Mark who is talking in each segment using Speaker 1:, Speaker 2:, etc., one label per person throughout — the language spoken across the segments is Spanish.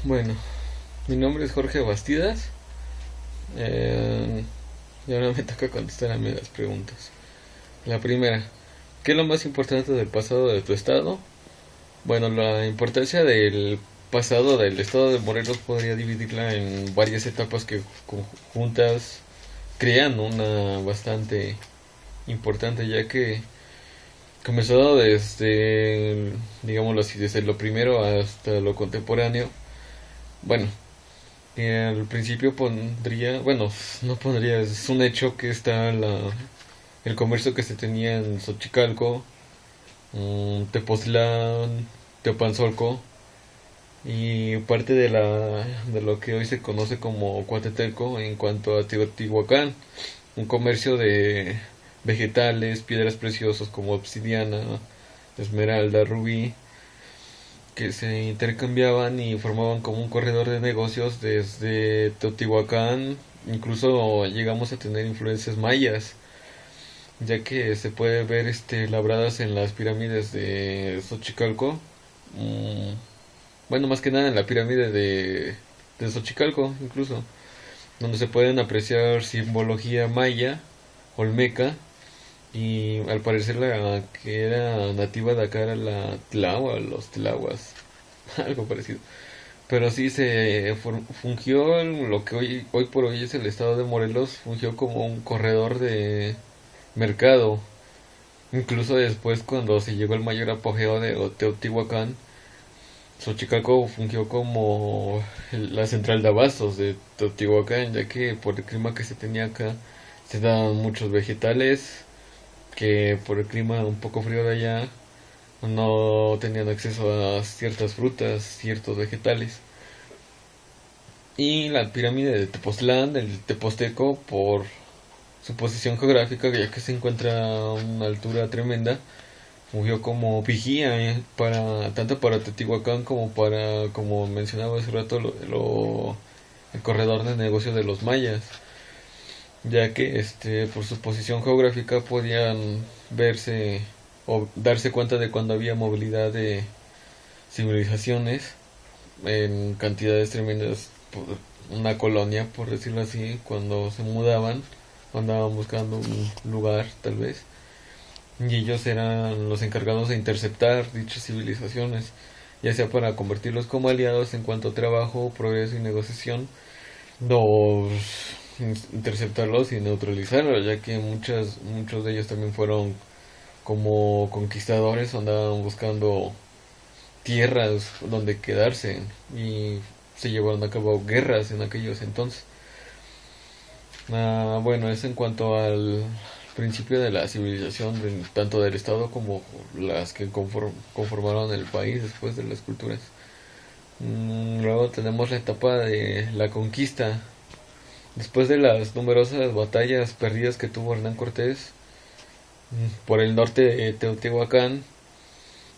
Speaker 1: Bueno, mi nombre es Jorge Bastidas. Y ahora me toca contestar a mí las preguntas. La primera, ¿qué es lo más importante del pasado de tu estado? Bueno, la importancia del pasado del estado de Morelos podría dividirla en varias etapas que juntas crean una bastante importante, ya que comenzó desde, digámoslo así, desde lo primero hasta lo contemporáneo. Bueno, al principio pondría, bueno, no pondría, es un hecho que está el comercio que se tenía en Xochicalco, Tepoztlán, Teopanzolco y parte de lo que hoy se conoce como Coatetelco en cuanto a Teotihuacán, un comercio de vegetales, piedras preciosas como obsidiana, esmeralda, rubí, que se intercambiaban y formaban como un corredor de negocios desde Teotihuacán. Incluso llegamos a tener influencias mayas, ya que se puede ver labradas en las pirámides de Xochicalco. Mm, bueno, más que nada en la pirámide de Xochicalco, incluso, donde se pueden apreciar simbología maya, olmeca, y al parecer la que era nativa de acá era la tlahua, los tlahuas, algo parecido. Pero sí fungió en lo que hoy por hoy es el estado de Morelos, fungió como un corredor de mercado. Incluso después, cuando se llegó el mayor apogeo de Teotihuacán, Xochicalco fungió como la central de abastos de Teotihuacán, ya que por el clima que se tenía acá se daban muchos vegetales que por el clima un poco frío de allá no tenían acceso a ciertas frutas, ciertos vegetales. Y la pirámide de Tepoztlán, del Teposteco, por su posición geográfica, ya que se encuentra a una altura tremenda, fungió como vigía para tanto para Teotihuacán como para, como mencionaba hace rato, el corredor de negocios de los mayas, ya que por su posición geográfica podían verse o darse cuenta de cuando había movilidad de civilizaciones en cantidades tremendas por una colonia, por decirlo así, cuando se mudaban, andaban buscando un lugar tal vez, y ellos eran los encargados de interceptar dichas civilizaciones, ya sea para convertirlos como aliados en cuanto a trabajo, progreso y negociación, o interceptarlos y neutralizarlos, ya que muchos de ellos también fueron como conquistadores, andaban buscando tierras donde quedarse y se llevaron a cabo guerras en aquellos entonces. Bueno, eso en cuanto al principio de la civilización, tanto del Estado como las que conformaron el país después de las culturas. Luego tenemos la etapa de la conquista. Después de las numerosas batallas perdidas que tuvo Hernán Cortés por el norte de Teotihuacán,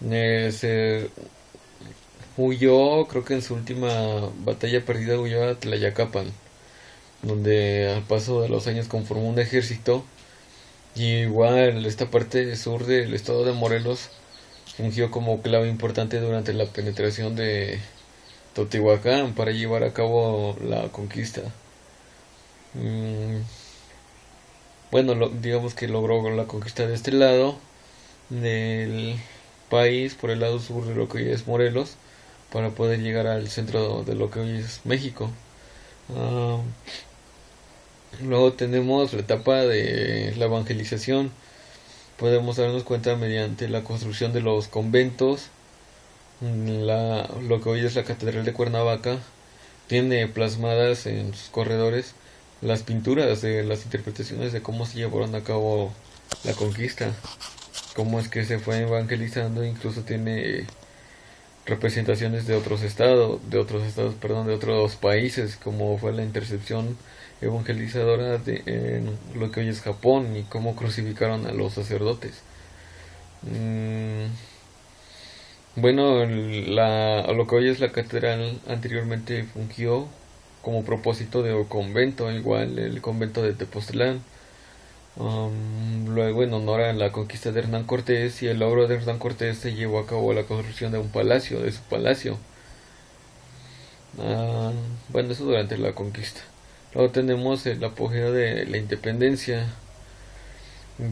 Speaker 1: se huyó, creo que en su última batalla perdida huyó a Tlayacapan, donde al paso de los años conformó un ejército. Y igual esta parte sur del estado de Morelos fungió como clave importante durante la penetración de Teotihuacán para llevar a cabo la conquista. Mm, bueno, digamos que logró la conquista de este lado del país, por el lado sur de lo que hoy es Morelos, para poder llegar al centro de lo que hoy es México. Ah, Luego tenemos la etapa de la evangelización. Podemos darnos cuenta mediante la construcción de los conventos. Lo que hoy es la Catedral de Cuernavaca tiene plasmadas en sus corredores las pinturas de las interpretaciones de cómo se llevaron a cabo la conquista, cómo es que se fue evangelizando. Incluso tiene representaciones perdón, de otros países, como fue la intercepción evangelizadora en lo que hoy es Japón y cómo crucificaron a los sacerdotes. Mm, bueno, lo que hoy es la catedral anteriormente fungió como propósito de convento, igual el convento de Tepoztlán. Luego, en honor a la conquista de Hernán Cortés y el logro de Hernán Cortés, se llevó a cabo la construcción de un palacio, de su palacio. Ah, bueno, eso durante la conquista. Luego tenemos el apogeo de la independencia,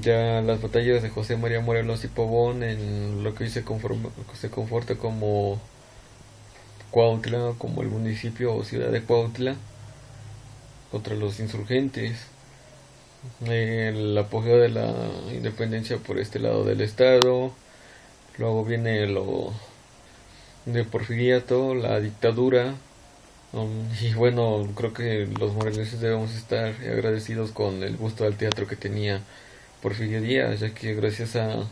Speaker 1: ya las batallas de José María Morelos y Pavón en lo que hoy se conforta como Cuautla, como el municipio o ciudad de Cuautla, contra los insurgentes. El apogeo de la independencia por este lado del estado. Luego viene lo de Porfiriato, la dictadura. Y bueno, creo que los morelenses debemos estar agradecidos con el gusto al teatro que tenía Porfirio Díaz, ya que gracias a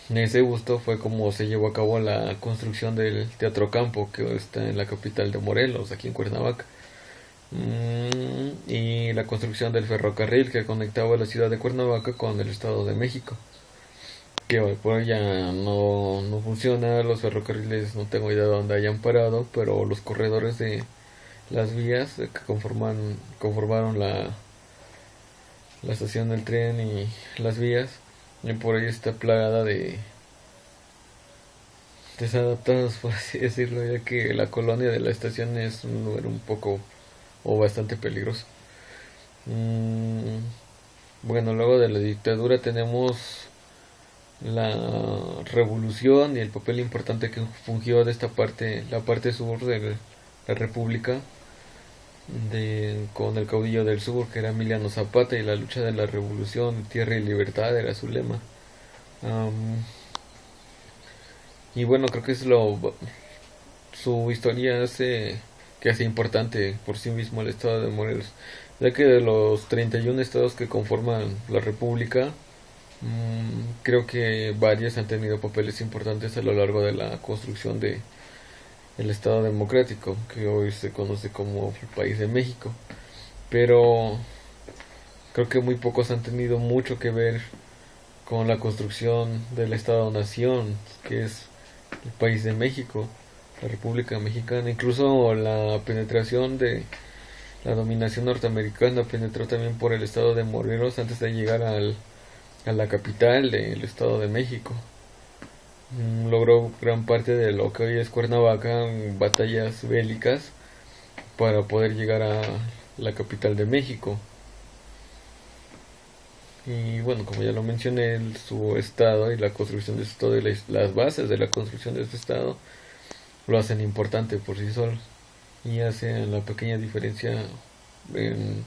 Speaker 1: ese gusto fue como se llevó a cabo la construcción del Teatro Campo, que está en la capital de Morelos, aquí en Cuernavaca. Y la construcción del ferrocarril que conectaba la ciudad de Cuernavaca con el Estado de México, que hoy por hoy ya no funciona. Los ferrocarriles no tengo idea de dónde hayan parado, pero los corredores de las vías que conformaron la estación del tren y las vías, y por ahí está plagada de desadaptados, por así decirlo, ya que la colonia de la estación es un lugar un poco o bastante peligroso. Mm, bueno, luego de la dictadura tenemos la revolución y el papel importante que fungió de esta parte, la parte sur de la República, con el caudillo del sur, que era Emiliano Zapata, y la lucha de la revolución, tierra y libertad era su lema. Um, y bueno, creo que su historia hace que hace importante por sí mismo el estado de Morelos, ya que de los 31 estados que conforman la República, creo que varios han tenido papeles importantes a lo largo de la construcción de el Estado Democrático, que hoy se conoce como el país de México. Pero creo que muy pocos han tenido mucho que ver con la construcción del Estado-Nación, que es el país de México, la República Mexicana. Incluso la penetración de la dominación norteamericana penetró también por el estado de Morelos antes de llegar a la capital del Estado de México. Logró gran parte de lo que hoy es Cuernavaca, batallas bélicas, para poder llegar a la capital de México. Y bueno, como ya lo mencioné, su estado y la construcción de su estado y las bases de la construcción de su estado lo hacen importante por sí solo y hacen la pequeña diferencia en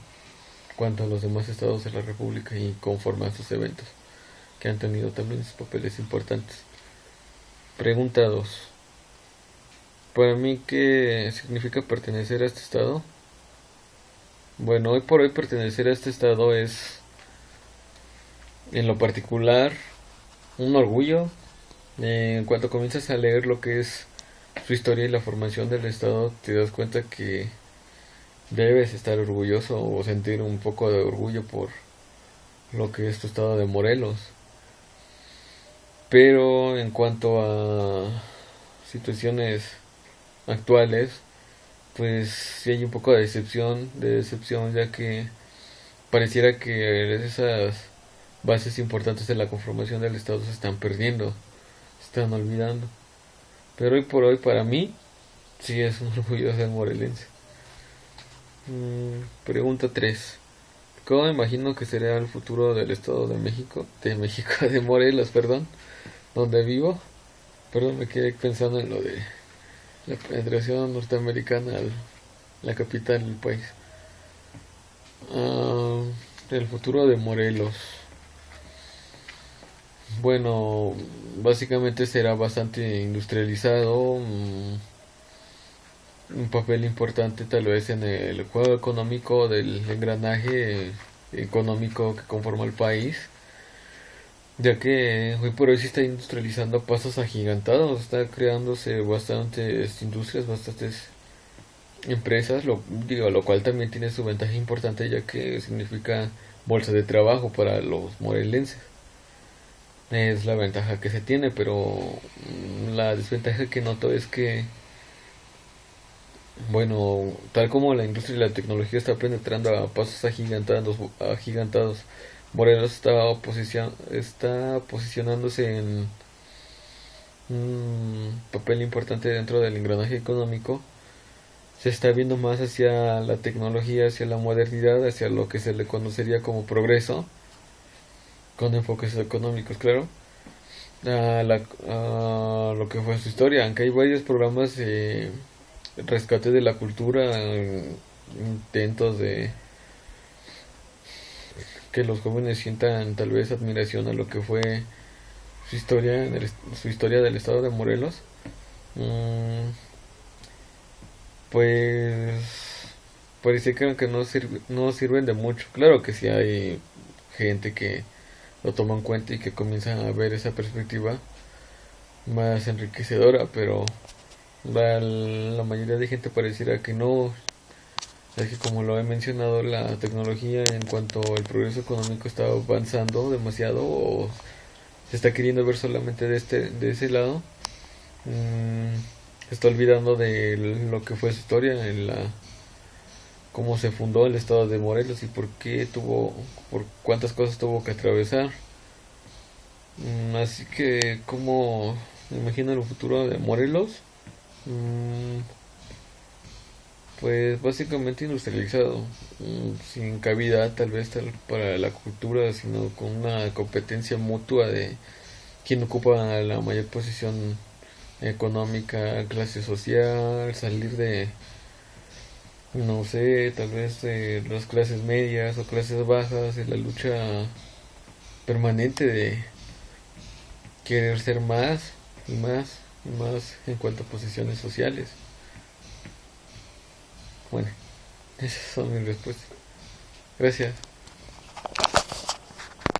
Speaker 1: cuanto a los demás estados de la República y conforme a sus eventos, que han tenido también sus papeles importantes. Pregunta 2. Para mí, ¿qué significa pertenecer a este estado? Bueno, hoy por hoy pertenecer a este estado es, en lo particular, un orgullo. En cuanto comienzas a leer lo que es su historia y la formación del estado, te das cuenta que debes estar orgulloso o sentir un poco de orgullo por lo que es tu estado de Morelos. Pero en cuanto a situaciones actuales, pues sí hay un poco de decepción, ya que pareciera que esas bases importantes de la conformación del Estado se están perdiendo, se están olvidando. Pero hoy por hoy para mí sí es un orgullo ser morelense. Pregunta 3. ¿Cómo me imagino que será el futuro del Estado de México? De México, de Morelos, perdón, donde vivo. Perdón, me quedé pensando en lo de la penetración norteamericana a la capital del país. El futuro de Morelos. Bueno, básicamente será bastante industrializado. Un papel importante tal vez en el juego económico del engranaje económico que conforma el país, ya que hoy por hoy se está industrializando a pasos agigantados, está creándose bastantes industrias, bastantes empresas, lo cual también tiene su ventaja importante, ya que significa bolsa de trabajo para los morelenses. Es la ventaja que se tiene, pero la desventaja que noto es que, bueno, tal como la industria y la tecnología está penetrando a pasos agigantados, Morelos está posicionándose en un papel importante dentro del engranaje económico. se está viendo más hacia la tecnología, hacia la modernidad, hacia lo que se le conocería como progreso, con enfoques económicos, claro, a lo que fue su historia, aunque hay varios programas de rescate de la cultura, intentos de que los jóvenes sientan tal vez admiración a lo que fue su historia, su historia del estado de Morelos. Mm, pues parece que no sirven de mucho. Claro que sí hay gente que lo toma en cuenta y que comienza a ver esa perspectiva más enriquecedora, pero la mayoría de gente pareciera que no. Es que como lo he mencionado, la tecnología en cuanto al progreso económico está avanzando demasiado o se está queriendo ver solamente de ese lado. Se está olvidando de lo que fue su historia, en la cómo se fundó el estado de Morelos y por cuántas cosas tuvo que atravesar. Así que, ¿cómo me imagino el futuro de Morelos? Mm, pues básicamente industrializado, sin cavidad tal vez para la cultura, sino con una competencia mutua de quién ocupa la mayor posición económica, clase social, salir de, no sé, tal vez de las clases medias o clases bajas, de la lucha permanente de querer ser más y más y más en cuanto a posiciones sociales. Bueno, esas son mis respuestas. Gracias.